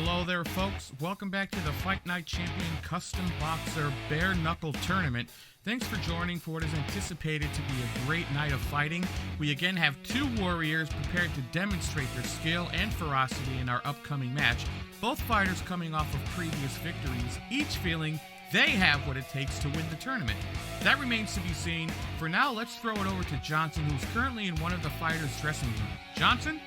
Hello there, folks. Welcome back to the Fight Night Champion Custom Boxer BareKnuckle Tournament. Thanks for joining for what is anticipated to be a great night of fighting. We again have two warriors prepared to demonstrate their skill and ferocity in our upcoming match. Both fighters coming off of previous victories, each feeling they have what it takes to win the tournament. That remains to be seen. For now, let's throw it over to Johnson, who's currently in one of the fighters' dressing rooms. Johnson?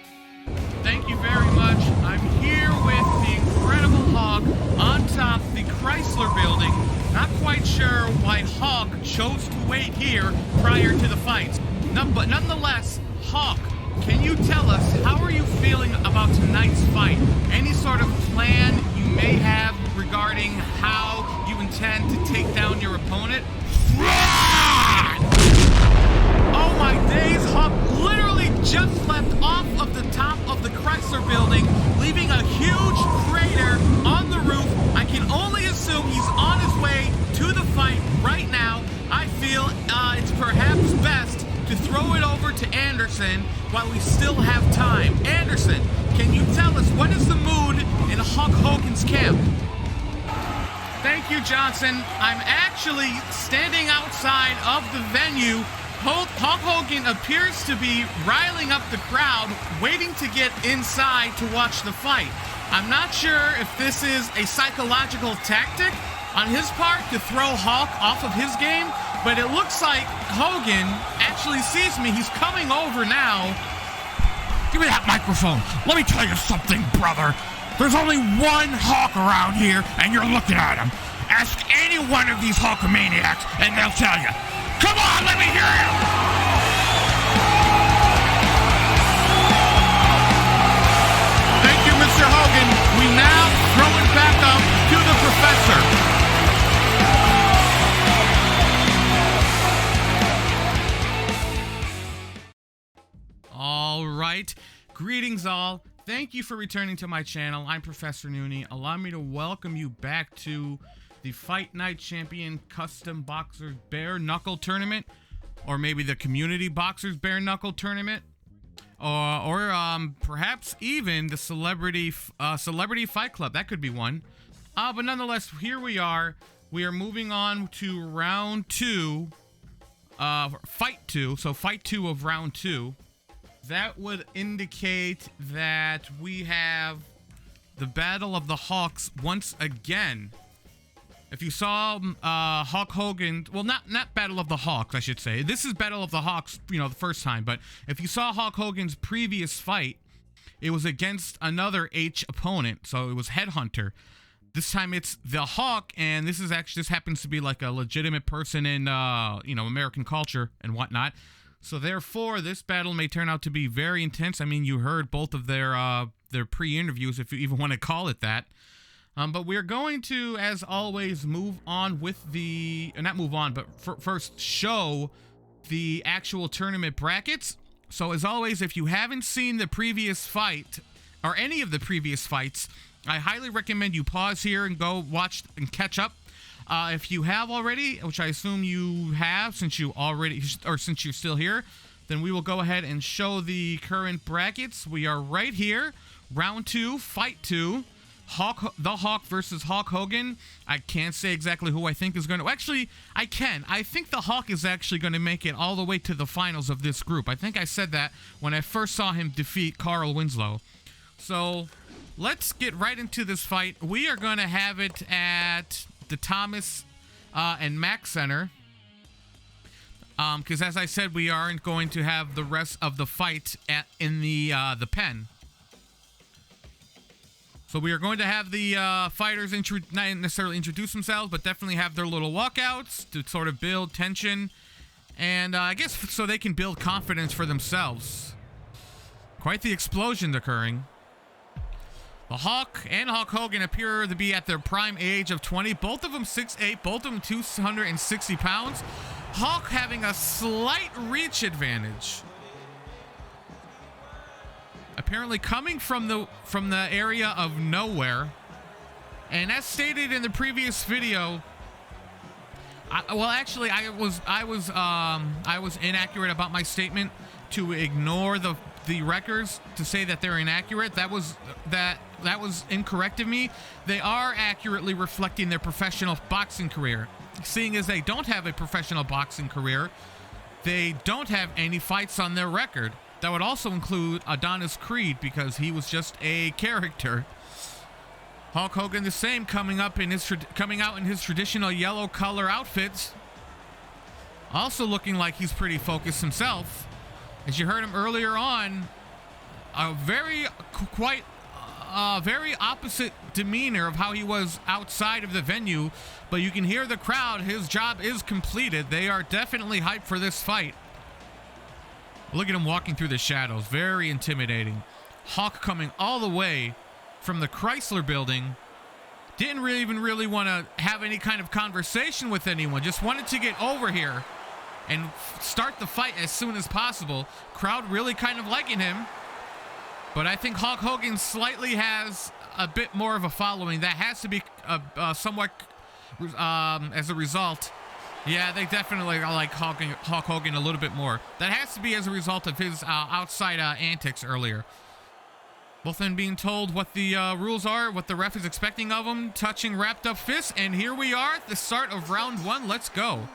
Thank you very much. I'm here with the Incredible Hawk on top of the Chrysler building. Not quite sure why Hawk chose to wait here prior to the fights. But nonetheless, Hawk, can you tell us, how are you feeling about tonight's fight? Any sort of plan you may have regarding how you intend to take down your opponent? Oh my days, Hawk literally just left off of the top of the Chrysler building, leaving a huge crater on the roof. I can only assume he's on his way to the fight right now. I feel it's perhaps best to throw it over to Anderson while we still have time. Anderson, can you tell us what is the mood in Hulk Hogan's camp? Thank you, Johnson. I'm actually standing outside of the venue. Hulk Hogan appears to be riling up the crowd, waiting to get inside to watch the fight. I'm not sure if this is a psychological tactic on his part to throw Hulk off of his game, but it looks like Hogan actually sees me. He's coming over now. Give me that microphone. Let me tell you something, brother. There's only one Hulk around here, and you're looking at him. Ask any one of these Hulkamaniacs, and they'll tell you. Come on, let me hear you! Thank you, Mr. Hogan. We now throw it back up to the professor. All right. Greetings, all. Thank you for returning to my channel. I'm Professor Noonie. Allow me to welcome you back to the Fight Night Champion Custom Boxers BareKnuckle Tournament, or maybe the Community Boxers BareKnuckle Tournament, or perhaps even the Celebrity Fight Club. That could be one. But nonetheless, here we are. We are moving on to round two, fight two. So fight two of round two. That would indicate that we have the Battle of the Hawks once again. If you saw Hulk Hogan, well, not Battle of the Hawks, I should say. This is Battle of the Hawks, the first time. But if you saw Hulk Hogan's previous fight, it was against another H opponent. So it was Headhunter. This time it's the Hawk, and this happens to be like a legitimate person in American culture and whatnot. So therefore, this battle may turn out to be very intense. I mean, you heard both of their pre-interviews, if you even want to call it that. But we're going to, as always, move on with first show the actual tournament brackets. So as always, if you haven't seen the previous fight, or any of the previous fights, I highly recommend you pause here and go watch and catch up. If you have already, which I assume you have since you're still here, then we will go ahead and show the current brackets. We are right here. Round two, fight two. The Hawk versus Hulk Hogan. I can't say exactly who I think is going to... Actually, I can. I think the Hawk is actually going to make it all the way to the finals of this group. I think I said that when I first saw him defeat Carl Winslow. So, let's get right into this fight. We are going to have it at the Thomas and Mack Center. Because as I said, we aren't going to have the rest of the fight in the pen. So we are going to have the fighters not necessarily introduce themselves, but definitely have their little walkouts to sort of build tension. And I guess so they can build confidence for themselves. Quite the explosion occurring. The Hawk and Hulk Hogan appear to be at their prime age of 20. Both of them 6'8", both of them 260 pounds. Hulk having a slight reach advantage. Apparently coming from the area of nowhere, and as stated in the previous video, I was inaccurate about my statement to ignore the the records to say that they're inaccurate. That was incorrect of me. They are accurately reflecting their professional boxing career. Seeing as they don't have a professional boxing career, they don't have any fights on their record. That would also include Adonis Creed, because he was just a character. Hulk Hogan the same, coming out in his traditional yellow color outfits. Also looking like he's pretty focused himself. As you heard him earlier on, a very opposite demeanor of how he was outside of the venue, but you can hear the crowd. His job is completed. They are definitely hyped for this fight. Look at him walking through the shadows. Very intimidating. Hulk coming all the way from the Chrysler building. Didn't even really want to have any kind of conversation with anyone. Just wanted to get over here and start the fight as soon as possible. Crowd really kind of liking him. But I think Hulk Hogan slightly has a bit more of a following. That has to be somewhat as a result. Yeah, they definitely like Hulk Hogan a little bit more. That has to be as a result of his outside antics earlier. Both men being told what the rules are, what the ref is expecting of them, touching wrapped up fists, and here we are at the start of round 1. Let's go.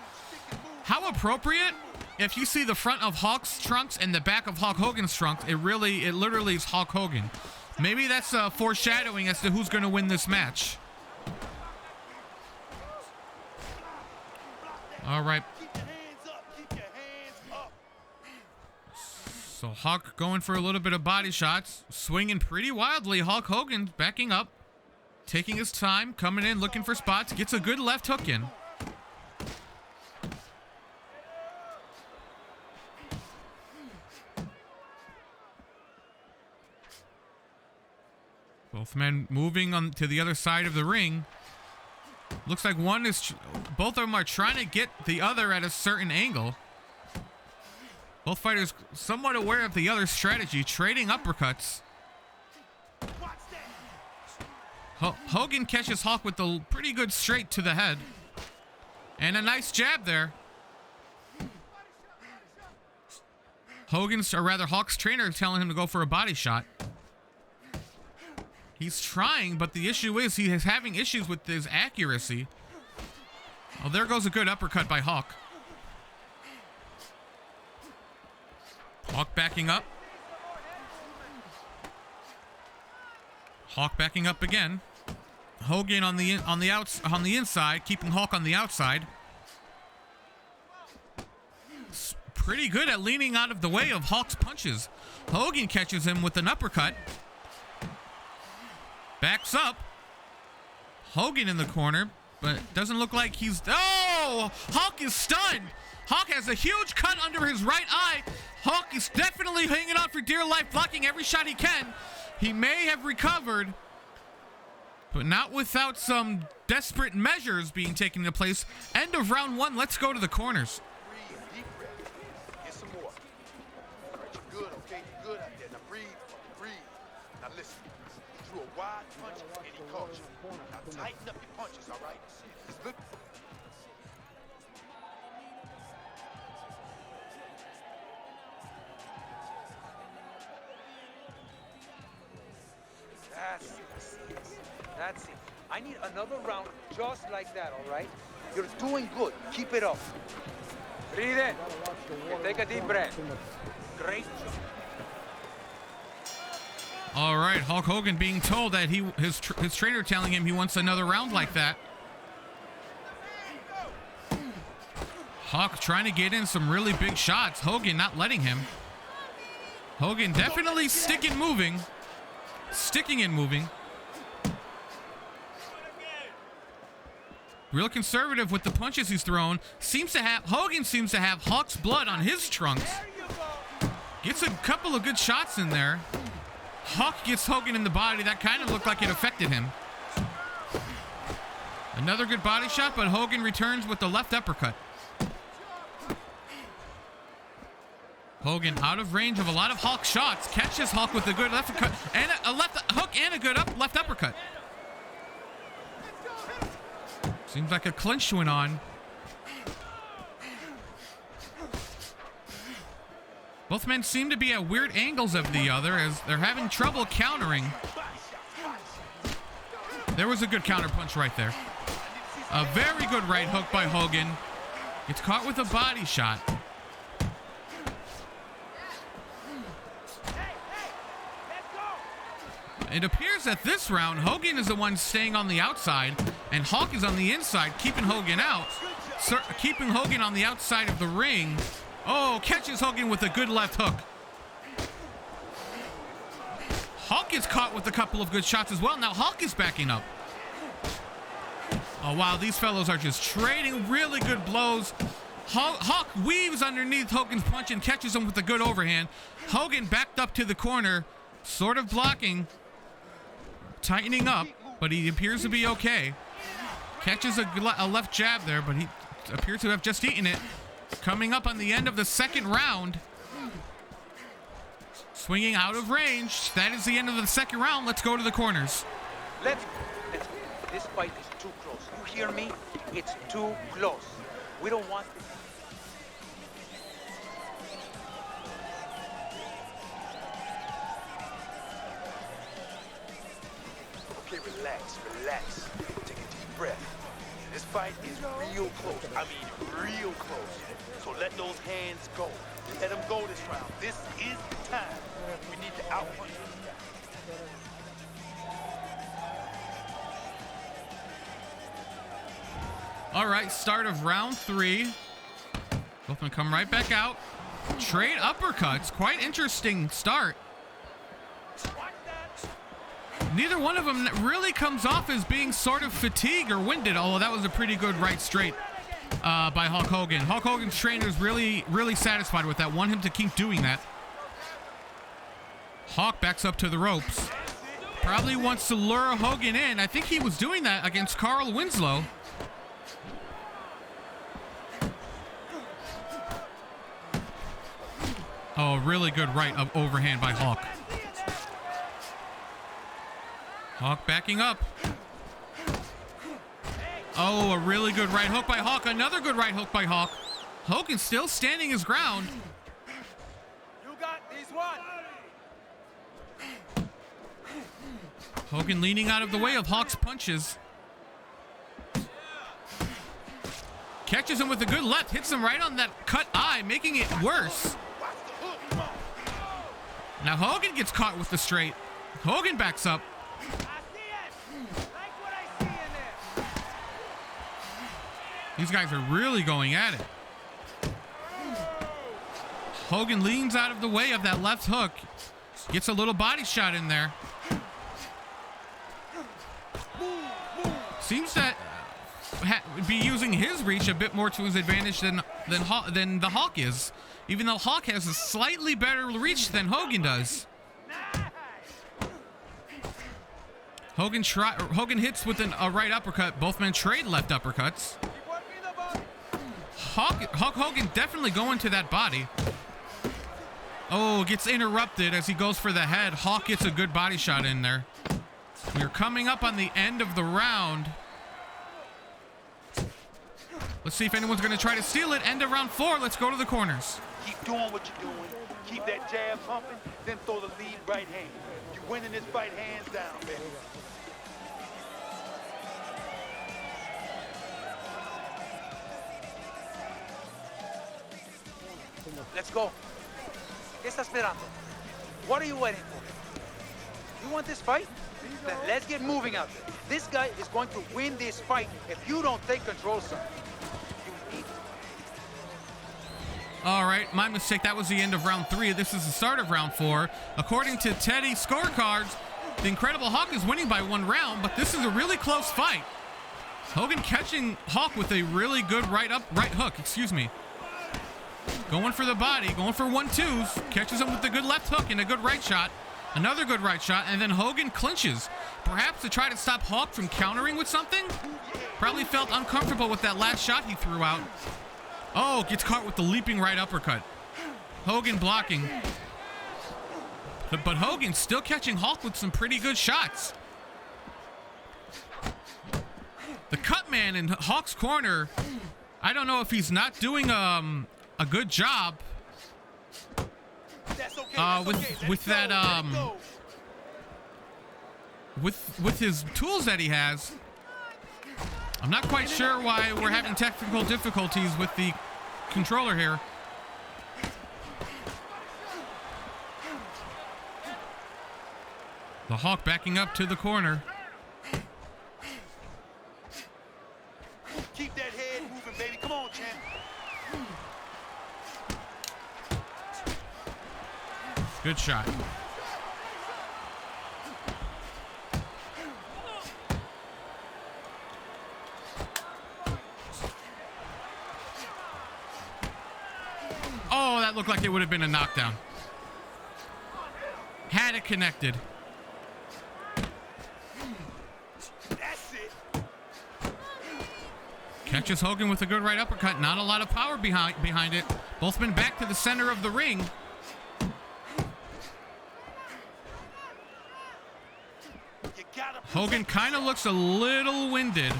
How appropriate if you see the front of Hulk's trunks and the back of Hulk Hogan's trunks. It literally is Hulk Hogan. Maybe that's foreshadowing as to who's going to win this match. All right. So Hulk going for a little bit of body shots, swinging pretty wildly. Hulk Hogan backing up, taking his time, coming in, looking for spots, gets a good left hook in. Both men moving on to the other side of the ring. Looks like both of them are trying to get the other at a certain angle. Both fighters somewhat aware of the other's strategy, trading uppercuts. Hogan catches Hulk with a pretty good straight to the head. And a nice jab there. Hulk's trainer telling him to go for a body shot. He's trying, but the issue is he is having issues with his accuracy. Oh, there goes a good uppercut by Hulk. Hulk backing up. Hulk backing up again. Hogan on the inside, keeping Hulk on the outside. Pretty good at leaning out of the way of Hulk's punches. Hogan catches him with an uppercut. Backs up. Hogan in the corner, but doesn't look like he's... Oh! Hulk is stunned. Hulk has a huge cut under his right eye. Hulk is definitely hanging on for dear life, blocking every shot he can. He may have recovered, but not without some desperate measures being taken into place. End of round 1. Let's go to the corners. Get some more. All right, you're good, okay? You're good out there. Now breathe. Now listen. He threw a wide punch and he caught you. Now tighten up your punches, all right? Just look. That's it. I need another round just like that, all right? You're doing good. Keep it up. Breathe in. And take a deep breath. Great job. All right, Hulk Hogan being told that his trainer telling him he wants another round like that. Hulk trying to get in some really big shots. Hogan not letting him. Hogan definitely sticking and moving. Real conservative with the punches he's thrown. Hogan seems to have Hulk's blood on his trunks. Gets a couple of good shots in there. Hulk gets Hogan in the body. That kind of looked like it affected him. Another good body shot, but Hogan returns with the left uppercut. Hogan out of range of a lot of Hulk shots. Catches Hulk with a good left uppercut and a left hook and a good left uppercut. Seems like a clinch went on. Both men seem to be at weird angles of the other as they're having trouble countering. There was a good counter punch right there. A very good right hook by Hogan. Gets caught with a body shot. It appears that this round, Hogan is the one staying on the outside, and Hawk is on the inside, keeping Hogan out. Keeping Hogan on the outside of the ring. Oh, catches Hogan with a good left hook. Hawk is caught with a couple of good shots as well. Now Hawk is backing up. Oh, wow, these fellows are just trading really good blows. Hawk weaves underneath Hogan's punch and catches him with a good overhand. Hogan backed up to the corner, sort of blocking, tightening up, but he appears to be okay. Catches a left jab there, but he appears to have just eaten it. Coming up on the end of the second round. Swinging out of range. That is the end of the second round. Let's go to the corners. Let's go. This fight is too close. You hear me? It's too close. We don't want this. Okay, relax, relax. Take a deep breath. This fight is real close. I mean, real close. So let those hands go. Let them go this round. This is the time. We need to outpunch. All right, start of round 3. Both men come right back out. Trade uppercuts. Quite interesting start. Neither one of them really comes off as being sort of fatigued or winded, although that was a pretty good right straight by Hulk Hogan. Hulk Hogan's trainer is really satisfied with that. Want him to keep doing that. Hawk backs up to the ropes. Probably wants to lure Hogan in. I think he was doing that against Carl Winslow. Oh, really good right overhand by Hawk. Hawk backing up. Oh, a really good right hook by Hawk. Another good right hook by Hawk. Hogan still standing his ground. You got this one. Hogan leaning out of the way of Hawk's punches. Catches him with a good left. Hits him right on that cut eye, making it worse. Now Hogan gets caught with the straight. Hogan backs up. These guys are really going at it. Hogan leans out of the way of that left hook. Gets a little body shot in there. Seems to be using his reach a bit more to his advantage than the Hawk is. Even though Hawk has a slightly better reach than Hogan does. Hogan hits with a right uppercut. Both men trade left uppercuts. Hulk Hogan definitely going to that body. Oh, gets interrupted as he goes for the head. Hawk gets a good body shot in there. We're coming up on the end of the round. Let's see if anyone's going to try to steal it. End of round 4. Let's go to the corners. Keep doing what you're doing. Keep that jab pumping, then throw the lead right hand. You're winning this fight hands down, baby. Let's go. ¿Qué está esperando? What are you waiting for? You want this fight? Then let's get moving out there. This guy is going to win this fight if you don't take control, son. You need to. All right, my mistake. That was the end of round 3. This is the start of round 4. According to Teddy's scorecards, the Incredible Hawk is winning by 1 round, but this is a really close fight. Hogan catching Hawk with a really good right hook, excuse me. Going for the body, going for 1-2s. Catches him with a good left hook and a good right shot. Another good right shot, and then Hogan clinches. Perhaps to try to stop Hawk from countering with something? Probably felt uncomfortable with that last shot he threw out. Oh, gets caught with the leaping right uppercut. Hogan blocking. But Hogan still catching Hawk with some pretty good shots. The cut man in Hawk's corner, I don't know if he's not doing a good job. That's okay. with that with his tools that he has. I'm not quite sure why we're having technical difficulties with the controller here. The Hawk backing up to the corner. Keep that head moving, baby. Come on, champ. Good shot. Oh, that looked like it would have been a knockdown. Had it connected. That's it. Catches Hogan with a good right uppercut. Not a lot of power behind it. Both men back to the center of the ring. Hogan kind of looks a little winded.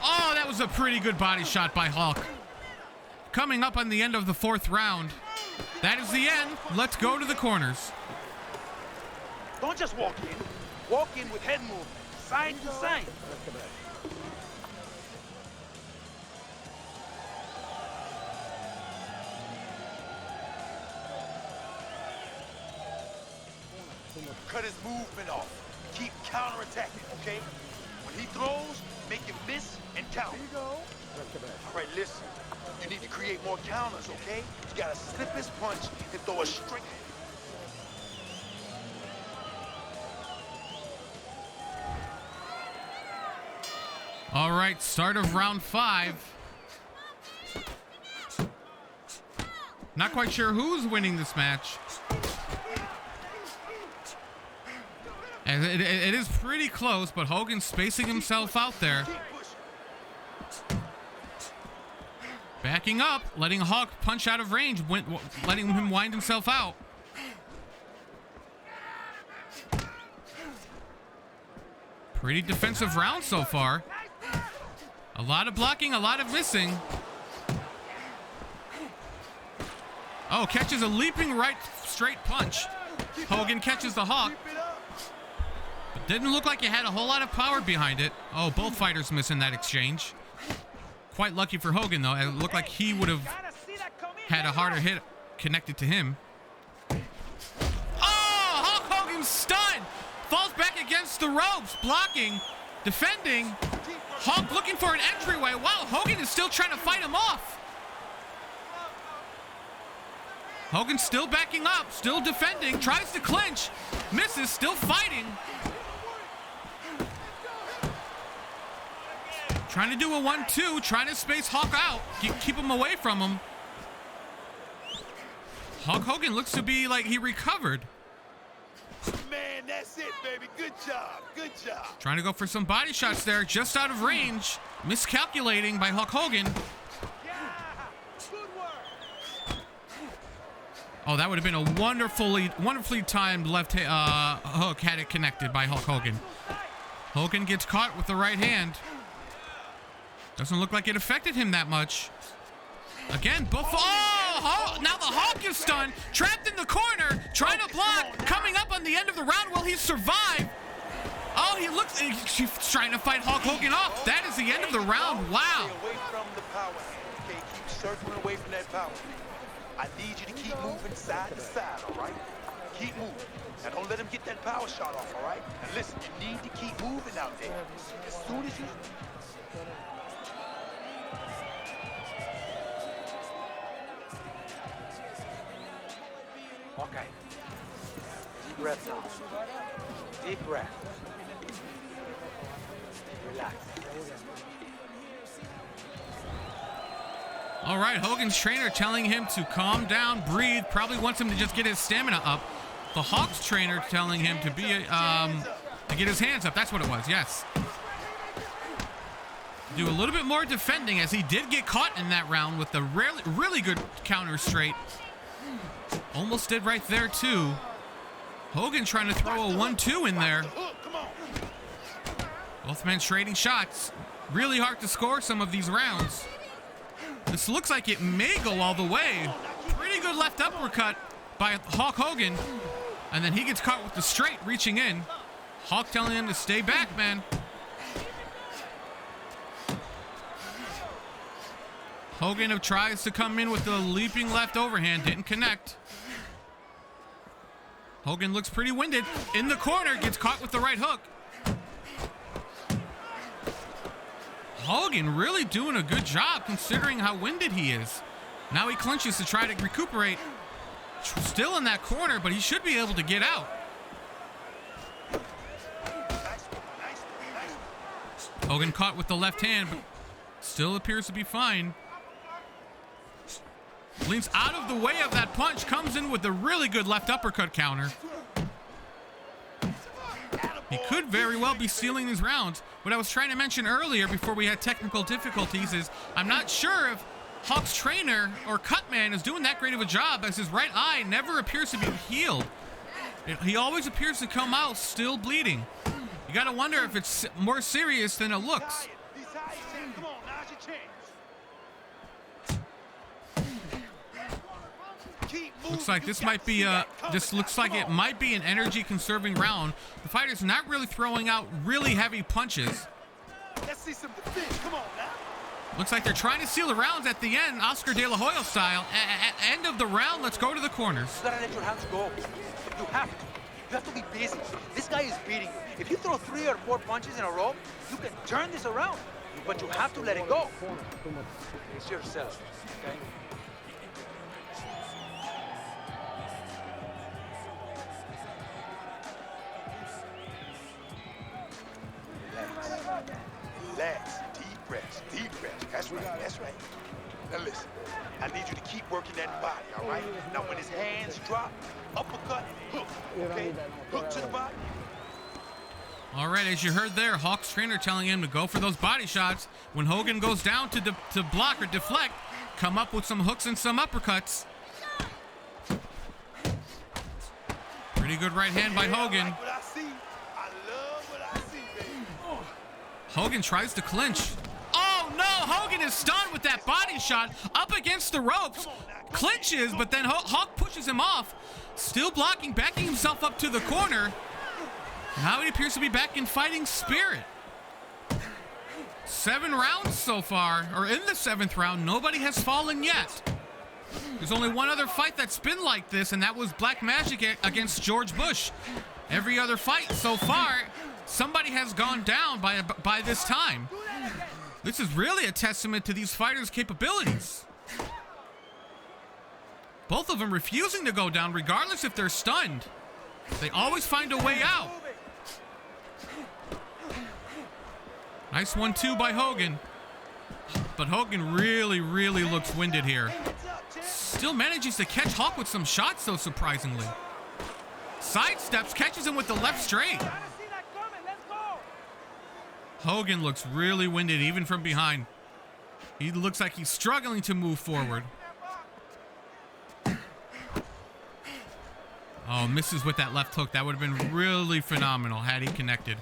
Oh, that was a pretty good body shot by Hawk. Coming up on the end of the 4th round. That is the end. Let's go to the corners. Don't just walk in. Walk in with head movement, side to side. Cut his movement off. Keep counterattacking, okay? When he throws, make him miss and count. Here you go. All right, listen. You need to create more counters, okay? You gotta slip his punch and throw a straight. All right, start of round 5. Not quite sure who's winning this match. And it is pretty close, but Hogan's spacing himself out there. Backing up, letting Hawk punch out of range, letting him wind himself out. Pretty defensive round so far. A lot of blocking, a lot of missing. Oh, catches a leaping right straight punch. Hogan catches the Hawk. But didn't look like it had a whole lot of power behind it. Oh, both fighters missing that exchange. Quite lucky for Hogan, though. It looked like he would have had a harder hit connected to him. Oh, Hulk Hogan's stunned. Falls back against the ropes, blocking, defending. Hulk looking for an entryway. Wow, Hogan is still trying to fight him off. Hogan still backing up, still defending, tries to clinch, misses, still fighting. Trying to do a 1-2, trying to space Hawk out, keep him away from him. Hulk Hogan looks to be like he recovered. Man, that's it, baby. Good job. Good job. Trying to go for some body shots there, just out of range. Miscalculating by Hulk Hogan. Oh, that would have been a wonderfully timed left hook had it connected by Hulk Hogan. Hogan gets caught with the right hand. Doesn't look like it affected him that much. Again, now the Hawk is stunned, trapped in the corner, trying to block, coming up on the end of the round. Will he survive? Oh, he's trying to fight Hulk Hogan off. That is the end of the round. Wow. Stay away from the power hand, okay? Keep circling away from that power hand. I need you to keep moving side to side, all right? Keep moving. Now, don't let him get that power shot off, all right? And listen, you need to keep moving out there. As soon as you... Okay. Deep breath now. Deep breath. Relax. All right, Hogan's trainer telling him to calm down, breathe. Probably wants him to just get his stamina up. The Hawk's trainer telling him to get his hands up. That's what it was. Yes. Do a little bit more defending, as he did get caught in that round with the really good counter straight. Almost did right there too. Hogan trying to throw a 1-2 in there. Both men trading shots. Really hard to score some of these rounds. This looks like it may go all the way. Pretty good left uppercut by Hulk Hogan. And then he gets caught with the straight reaching in. Hulk telling him to stay back, man. Hogan tries to come in with the leaping left overhand. Didn't connect. Hogan looks pretty winded. In the corner, gets caught with the right hook. Hogan really doing a good job considering how winded he is. Now he clinches to try to recuperate. Still in that corner, but he should be able to get out. Hogan caught with the left hand, but still appears to be fine. Leans out of the way of that punch, comes in with a really good left uppercut counter. He could very well be stealing these rounds. What I was trying to mention earlier before we had technical difficulties is I'm not sure if Hulk's trainer or Cutman is doing that great of a job, as his right eye never appears to be healed. He always appears to come out still bleeding. You gotta wonder if it's more serious than it looks. Looks like this might be looks like it might be an energy conserving round. The fighter's not really throwing out really heavy punches. Let's see some defense. Come on now. Looks like they're trying to seal the rounds at the end, Oscar De La Hoya style. At end of the round, let's go to the corners. You gotta let your hands go. You have to. You have to be busy. This guy is beating you. If you throw 3 or 4 punches in a row, you can turn this around. But you have to let it go. It's yourself, okay? Relax. Deep breaths. That's right. Now listen, I need you to keep working that body, all right? Now when his hands drop, uppercut, hook, okay? Hook to the body. All right, as you heard there, Hulk's trainer telling him to go for those body shots. When Hogan goes down to block or deflect, come up with some hooks and some uppercuts. Pretty good right hand by Hogan. I like what I see. I love what I see, baby. Hogan tries to clinch. Oh no, Hogan is stunned with that body shot up against the ropes. Clinches, but then Hulk pushes him off. Still blocking, backing himself up to the corner. Now he appears to be back in fighting spirit. 7 rounds so far, or in the 7th round, nobody has fallen yet. There's only one other fight that's been like this, and that was Black Magic against George Bush. Every other fight so far, somebody has gone down by this time. This is really a testament to these fighters' capabilities. Both of them refusing to go down, regardless if they're stunned. They always find a way out. Nice 1-2 by Hogan. But Hogan really looks winded here. Still manages to catch Hulk with some shots, though, surprisingly. Sidesteps, catches him with the left straight. Hogan looks really winded, even from behind. He looks like he's struggling to move forward. Oh, misses with that left hook. That would have been really phenomenal had he connected.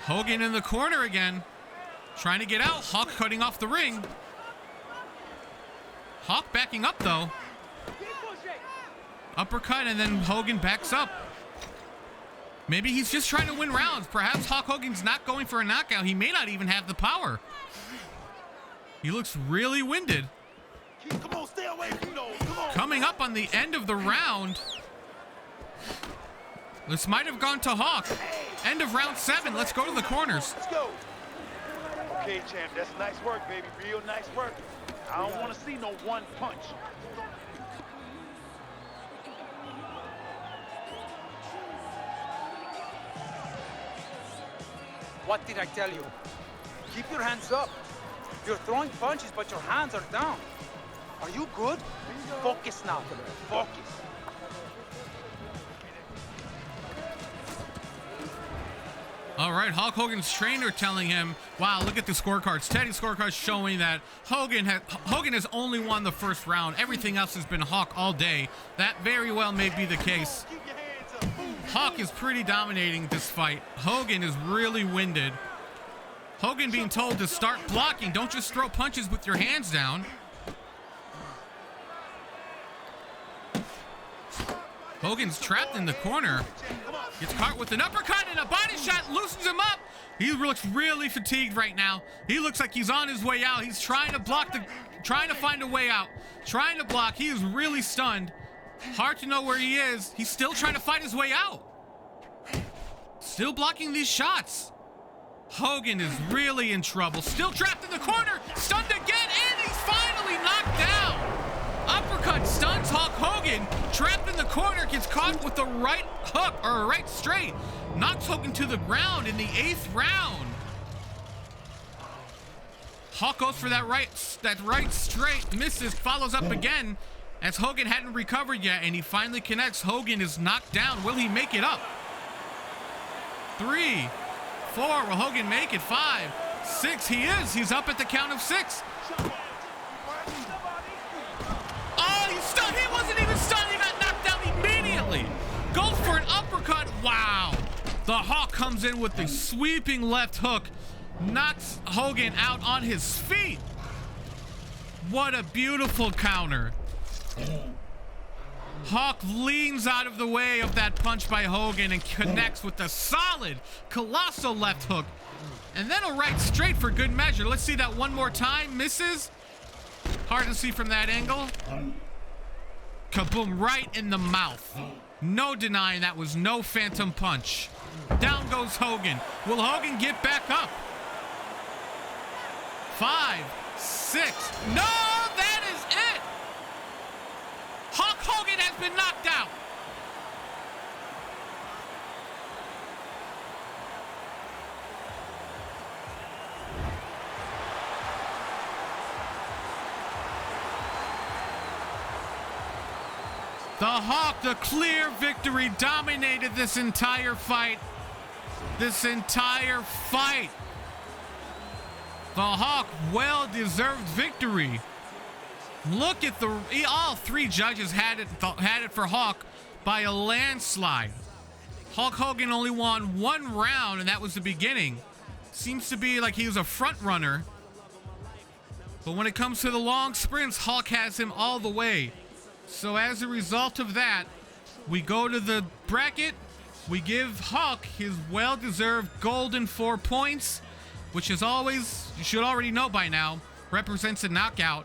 Hogan in the corner again. Trying to get out. Hulk cutting off the ring. Hulk backing up, though. Uppercut, and then Hogan backs up. Maybe he's just trying to win rounds. Perhaps Hulk Hogan's not going for a knockout. He may not even have the power. He looks really winded. Come on, stay away from those. Come on. Coming up on the end of the round. This might have gone to Hulk. End of round 7. Let's go to the corners. Let's go. Okay, champ, that's nice work, baby. Real nice work. I don't want to see no one punch. What did I tell you? Keep your hands up. You're throwing punches, but your hands are down. Are you good? Focus now. Focus. All right, Hulk Hogan's trainer telling him, wow, look at the scorecards. Teddy's scorecards showing that Hogan has only won the first round. Everything else has been Hulk all day. That very well may be the case. Hulk is pretty dominating this fight. Hogan is really winded. Hogan being told to start blocking. Don't just throw punches with your hands down. Hogan's trapped in the corner. Gets caught with an uppercut and a body shot, loosens him up. He looks really fatigued right now. He looks like he's on his way out. He's trying to block trying to find a way out. Trying to block. He is really stunned. Hard to know where he is. He's still trying to fight his way out. Still blocking these shots. Hogan is really in trouble. Still trapped in the corner. Stunned again, and he's finally knocked down. Uppercut stuns Hulk Hogan. Trapped in the corner, gets caught with the right hook, or a right straight. Knocks Hogan to the ground in the 8th round. Hulk goes for that right straight, misses, follows up again as Hogan hadn't recovered yet, and he finally connects. Hogan is knocked down. Will he make it up? 3, 4, will Hogan make it? 5, 6, he is. He's up at the count of 6. Oh, he's stunned. He wasn't even stunned. He got knocked down immediately. Goes for an uppercut. Wow. The Hawk comes in with the sweeping left hook. Knocks Hogan out on his feet. What a beautiful counter. Hawk leans out of the way of that punch by Hogan and connects with a solid, colossal left hook. And then a right straight for good measure. Let's see that one more time. Misses. Hard to see from that angle. Kaboom, right in the mouth. No denying that was no phantom punch. Down goes Hogan. Will Hogan get back up? 5, 6. No, that is it. Hulk Hogan has been knocked out. The Hawk, the clear victory, dominated this entire fight. This entire fight. The Hawk, well-deserved victory. Look at all 3 judges had it for Hawk by a landslide. Hulk Hogan only won 1 round, and that was the beginning. Seems to be like he was a front runner. But when it comes to the long sprints, Hulk has him all the way. So as a result of that, we go to the bracket. We give Hulk his well-deserved golden 4 points, which is always, you should already know by now, represents a knockout.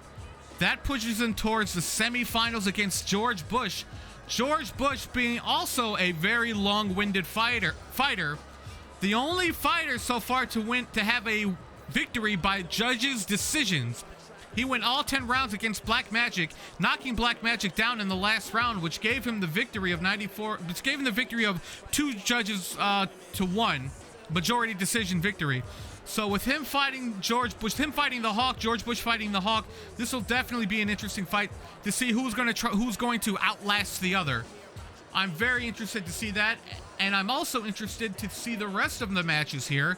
That pushes him towards the semifinals against George Bush. George Bush being also a very long-winded fighter. The only fighter so far to have a victory by judges' decisions. He went all 10 rounds against Black Magic, knocking Black Magic down in the last round, which gave him the victory of 94, which gave him the victory of 2 judges to 1, majority decision victory. So with him fighting George Bush, him fighting the Hawk, George Bush fighting the Hawk, this will definitely be an interesting fight to see who's going to outlast the other. I'm very interested to see that, and I'm also interested to see the rest of the matches here.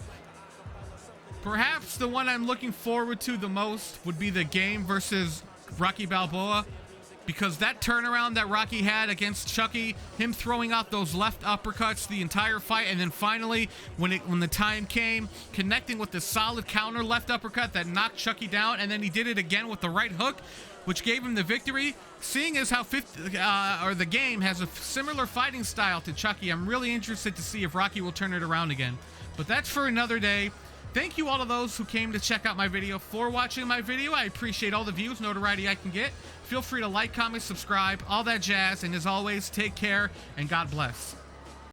Perhaps the one I'm looking forward to the most would be the Game versus Rocky Balboa, because that turnaround that Rocky had against Chucky, him throwing out those left uppercuts the entire fight, and then finally, when the time came, connecting with the solid counter left uppercut that knocked Chucky down, and then he did it again with the right hook, which gave him the victory. Seeing as how the Game has a similar fighting style to Chucky, I'm really interested to see if Rocky will turn it around again. But that's for another day. Thank you all of those who came to check out my video for watching my video. I appreciate all the views, notoriety I can get. Feel free to like, comment, subscribe, all that jazz. And as always, take care and God bless.